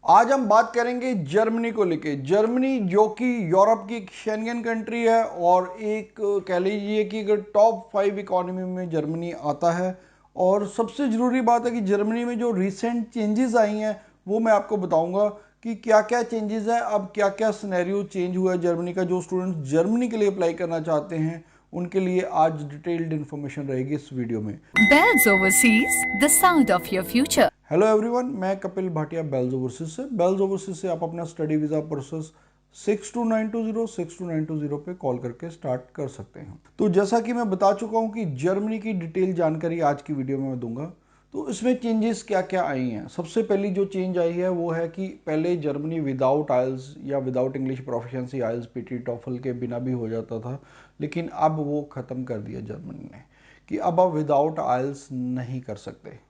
आज हम बात करेंगे जर्मनी को लेके। जर्मनी जो कि यूरोप की एक शेंगन कंट्री है और एक कह लीजिए कि अगर टॉप 5 इकोनॉमी में जर्मनी आता है। और सबसे ज़रूरी बात है कि जर्मनी में जो रिसेंट चेंजेस आई हैं वो मैं आपको बताऊंगा कि क्या क्या चेंजेस है, अब क्या क्या सिनेरियो चेंज हुआ है जर्मनी का। जो स्टूडेंट जर्मनी के लिए अप्लाई करना चाहते हैं उनके लिए आज डिटेल्ड इन्फॉर्मेशन रहेगी इस वीडियो में। Bells Overseas, the sound of your future. Hello everyone, मैं कपिल भाटिया बेल्स ओवरसीज से। बेल्स ओवरसीज से आप अपना स्टडी वीज़ा प्रोसेस 6292062920 पे कॉल करके स्टार्ट कर सकते हैं। तो जैसा कि मैं बता चुका हूं कि जर्मनी की डिटेल जानकारी आज की वीडियो में मैं दूंगा। तो इसमें चेंजेस क्या क्या आई हैं। सबसे पहली जो चेंज आई है वो है कि पहले जर्मनी विदाउट आइल्स या विदाउट इंग्लिश प्रोफिशिएंसी आइल्स पीटी टॉफल के बिना भी हो जाता था, लेकिन अब वो ख़त्म कर दिया जर्मनी ने कि अब आप विदाउट आइल्स नहीं कर सकते।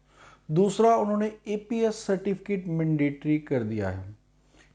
दूसरा, उन्होंने एपीएस सर्टिफिकेट मैंडेटरी कर दिया है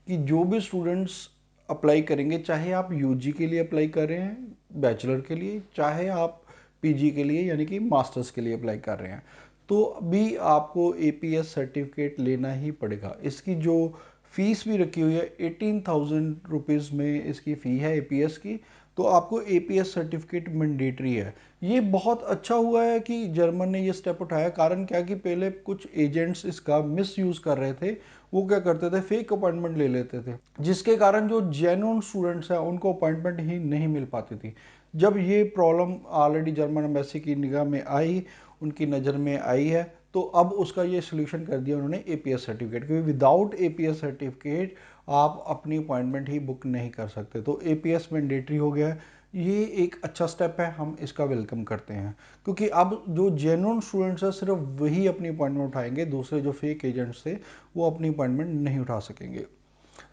कि जो भी स्टूडेंट्स अप्लाई करेंगे, चाहे आप यूजी के लिए अप्लाई कर रहे हैं बैचलर के लिए, चाहे आप पीजी के लिए यानी कि मास्टर्स के लिए अप्लाई कर रहे हैं, तो अभी आपको एपीएस सर्टिफिकेट लेना ही पड़ेगा। इसकी जो फीस भी रखी हुई है 18,000 रुपीज़ में इसकी फ़ी है एपीएस की। तो आपको एपीएस सर्टिफिकेट मैंडेटरी है। ये बहुत अच्छा हुआ है कि जर्मन ने ये स्टेप उठाया। कारण क्या कि पहले कुछ एजेंट्स इसका मिस यूज़ कर रहे थे। वो क्या करते थे, फेक अपॉइंटमेंट ले लेते थे, जिसके कारण जो जेन्युइन स्टूडेंट्स हैं उनको अपॉइंटमेंट ही नहीं मिल पाती थी। जब ये प्रॉब्लम ऑलरेडी जर्मन एम्बेसी की निगाह में आई, उनकी नज़र में आई है, तो अब उसका ये सोल्यूशन कर दिया उन्होंने एपीएस सर्टिफिकेट, क्योंकि विदाउट एपीएस सर्टिफिकेट आप अपनी अपॉइंटमेंट ही बुक नहीं कर सकते। तो एपीएस मैंडेटरी हो गया है। ये एक अच्छा स्टेप है, हम इसका वेलकम करते हैं, क्योंकि अब जो जेन्युइन स्टूडेंट्स हैं सिर्फ वही अपनी अपॉइंटमेंट उठाएंगे, दूसरे जो फेक एजेंट्स थे वो अपनी अपॉइंटमेंट नहीं उठा सकेंगे।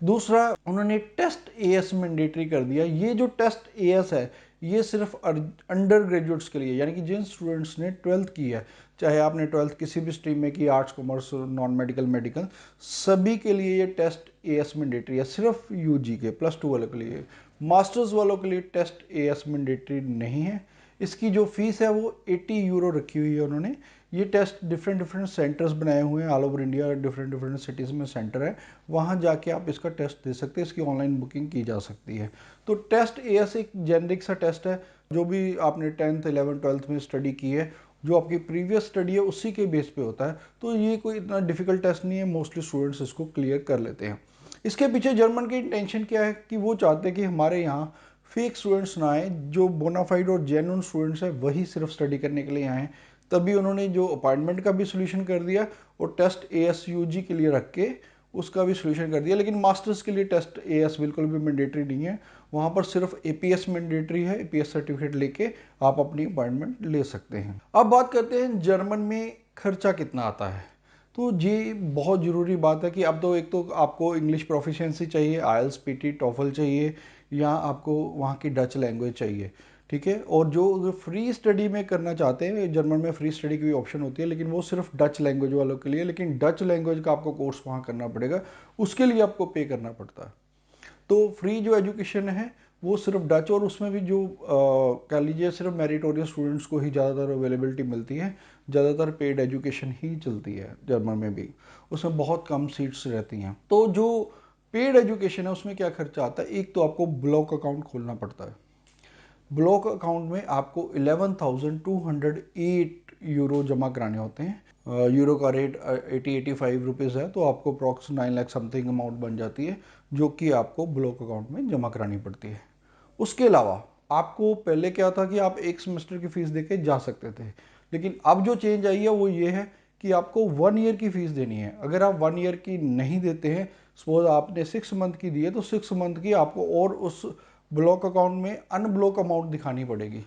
दूसरा, उन्होंने टेस्ट एएस मैंडेटरी कर दिया। ये जो टेस्ट एएस है ये सिर्फ अंडर ग्रेजुएट्स के लिए, यानी कि जिन स्टूडेंट्स ने 12th की है, चाहे आपने 12th किसी भी स्ट्रीम में की, arts commerce non medical medical, सभी के लिए ये टेस्ट एएस मैंडेटरी है। सिर्फ यूजी के +2 वालों के लिए, मास्टर्स वालों के लिए टेस्ट एएस मैंडेटरी नहीं है। इसकी जो फीस है वो 80 यूरो रखी हुई है उन्होंने। ये टेस्ट डिफरेंट सेंटर्स बनाए हुए हैं all over India, different cities में सेंटर है, वहाँ जाके आप इसका टेस्ट दे सकते हैं। इसकी ऑनलाइन बुकिंग की जा सकती है। तो टेस्ट एएस एक जेनरिक सा टेस्ट है, जो भी आपने 10th 11th 12th में स्टडी की है, जो आपकी प्रीवियस स्टडी है उसी के बेस पे होता है। तो ये कोई इतना डिफिकल्ट टेस्ट नहीं है, मोस्टली स्टूडेंट्स इसको क्लियर कर लेते हैं। इसके पीछे जर्मन की इंटेंशन क्या है कि वो चाहते हैं कि हमारे यहाँ फेक स्टूडेंट्स ना आए, जो बोनाफाइड और जेन्युइन स्टूडेंट्स हैं वही सिर्फ स्टडी करने के लिए आए। तभी उन्होंने जो अपॉइंटमेंट का भी सोल्यूशन कर दिया और टेस्ट एएसयूजी के लिए रख के उसका भी सोल्यूशन कर दिया। लेकिन मास्टर्स के लिए टेस्ट एएस बिल्कुल भी मैंडेटरी नहीं है, वहाँ पर सिर्फ एपीएस मैंडेटरी है। एपीएस सर्टिफिकेट लेके आप अपनी अपॉइंटमेंट ले सकते हैं। अब बात करते हैं जर्मन में खर्चा कितना आता है। तो ये बहुत ज़रूरी बात है कि अब तो एक तो आपको इंग्लिश प्रोफिशिएंसी चाहिए, आइल्स पीटी टॉफल चाहिए, या आपको वहाँ की डच लैंग्वेज चाहिए, ठीक है। और जो फ्री स्टडी में करना चाहते हैं, जर्मन में फ्री स्टडी की भी ऑप्शन होती है, लेकिन वो सिर्फ डच लैंग्वेज वालों के लिए। लेकिन डच लैंग्वेज का आपको कोर्स वहाँ करना पड़ेगा, उसके लिए आपको पे करना पड़ता है। तो फ्री जो एजुकेशन है वो सिर्फ डच, और उसमें भी जो कह लीजिए सिर्फ मेरिटोरियस स्टूडेंट्स को ही ज़्यादातर अवेलेबिलिटी मिलती है। ज़्यादातर पेड एजुकेशन ही चलती है जर्मन में भी, उसमें बहुत कम सीट्स रहती हैं। तो जो पेड एजुकेशन है उसमें क्या खर्चा आता है, एक तो आपको ब्लॉक अकाउंट खोलना पड़ता है। ब्लॉक अकाउंट में आपको 11,208 यूरो जमा कराने होते हैं। यूरो का रेट 80-85 रुपीज़ है, तो आपको अप्रॉक्स 9 लाख समथिंग अमाउंट बन जाती है, जो कि आपको ब्लॉक अकाउंट में जमा करानी पड़ती है। उसके अलावा आपको पहले क्या था कि आप एक सेमेस्टर की फ़ीस दे के जा सकते थे, लेकिन अब जो चेंज आई है वो ये है कि आपको 1 ईयर की फ़ीस देनी है। अगर आप 1 ईयर की नहीं देते हैं, सपोज आपने 6 मंथ की दी है, तो 6 मंथ की आपको और उस ब्लॉक अकाउंट में अनब्लॉक अमाउंट दिखानी पड़ेगी,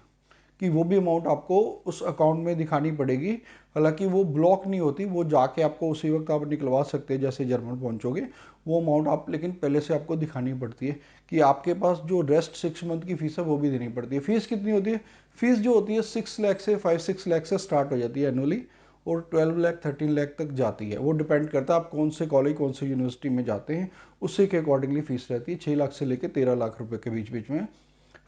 कि वो भी अमाउंट आपको उस अकाउंट में दिखानी पड़ेगी। हालांकि वो ब्लॉक नहीं होती, वो जाके आपको उसी वक्त आप निकलवा सकते हैं जैसे जर्मन पहुंचोगे, वो अमाउंट आप, लेकिन पहले से आपको दिखानी पड़ती है कि आपके पास जो रेस्ट 6 मंथ की फीस है वो भी देनी पड़ती है। फीस कितनी होती है, फीस जो होती है 6 लाख से 5-6 लाख से स्टार्ट हो जाती है एनुअली, और 12 लाख 13 लाख तक जाती है। वो डिपेंड करता है आप कौन से कॉलेज कौन से यूनिवर्सिटी में जाते हैं, उसी के अकॉर्डिंगली फीस रहती है। 6 लाख से लेकर 13 लाख रुपए के बीच बीच में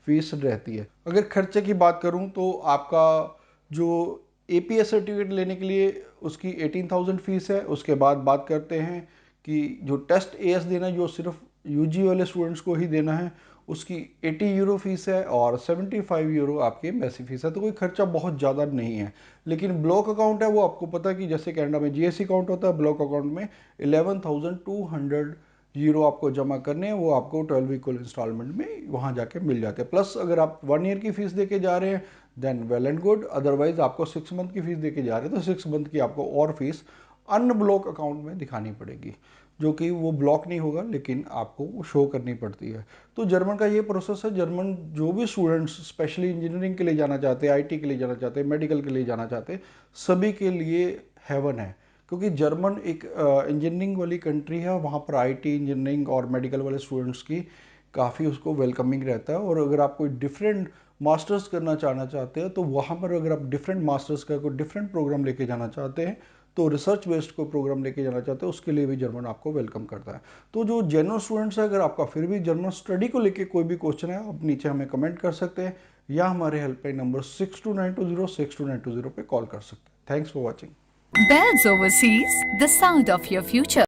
फीस रहती है। अगर खर्चे की बात करूं तो आपका जो एपीएस सर्टिफिकेट लेने के लिए उसकी 18,000 फीस है। उसके बाद बात करते हैं कि जो टेस्ट एएस देना जो सिर्फ यूजी वाले स्टूडेंट्स को ही देना है, उसकी 80 यूरो फीस है और 75 यूरो आपकी एम्बेसी फीस है। तो कोई खर्चा बहुत ज़्यादा नहीं है। लेकिन ब्लॉक अकाउंट है वो आपको पता है कि जैसे कनाडा में जीएससी अकाउंट होता है, ब्लॉक अकाउंट में 11,200 यूरो आपको जमा करने हैं। वो आपको 12 इक्वल इंस्टॉलमेंट में वहाँ जाके मिल जाते हैं। प्लस अगर आप 1 ईयर की फीस दे के जा रहे हैं then well and good, otherwise आपको 6 मंथ की फीस दे के जा रहे हैं तो 6 मंथ की आपको और फीस अनब्लॉक अकाउंट में दिखानी पड़ेगी, जो कि वो ब्लॉक नहीं होगा लेकिन आपको वो शो करनी पड़ती है। तो जर्मन का ये प्रोसेस है। जर्मन जो भी स्टूडेंट्स स्पेशली इंजीनियरिंग के लिए जाना चाहते हैं, आईटी के लिए जाना चाहते हैं, मेडिकल के लिए जाना चाहते हैं, सभी के लिए हेवन है। क्योंकि जर्मन एक इंजीनियरिंग वाली कंट्री है, वहाँ पर आईटी इंजीनियरिंग और मेडिकल वाले स्टूडेंट्स की काफ़ी उसको वेलकमिंग रहता है। और अगर आप कोई डिफरेंट मास्टर्स करना चाहते हैं तो वहाँ पर अगर आप डिफरेंट मास्टर्स का कोई डिफरेंट प्रोग्राम लेके जाना चाहते हैं, तो रिसर्च बेस्ड को प्रोग्राम लेके जाना चाहते हैं, उसके लिए भी जर्मन आपको वेलकम करता है। तो जो जनरल स्टूडेंट्स है, अगर आपका फिर भी जर्मन स्टडी को लेके कोई भी क्वेश्चन है, आप नीचे हमें कमेंट कर सकते हैं या हमारे हेल्पलाइन नंबर 6292062920 पे कॉल कर सकते हैं। Thanks for watching. Bells Overseas, the sound of your future.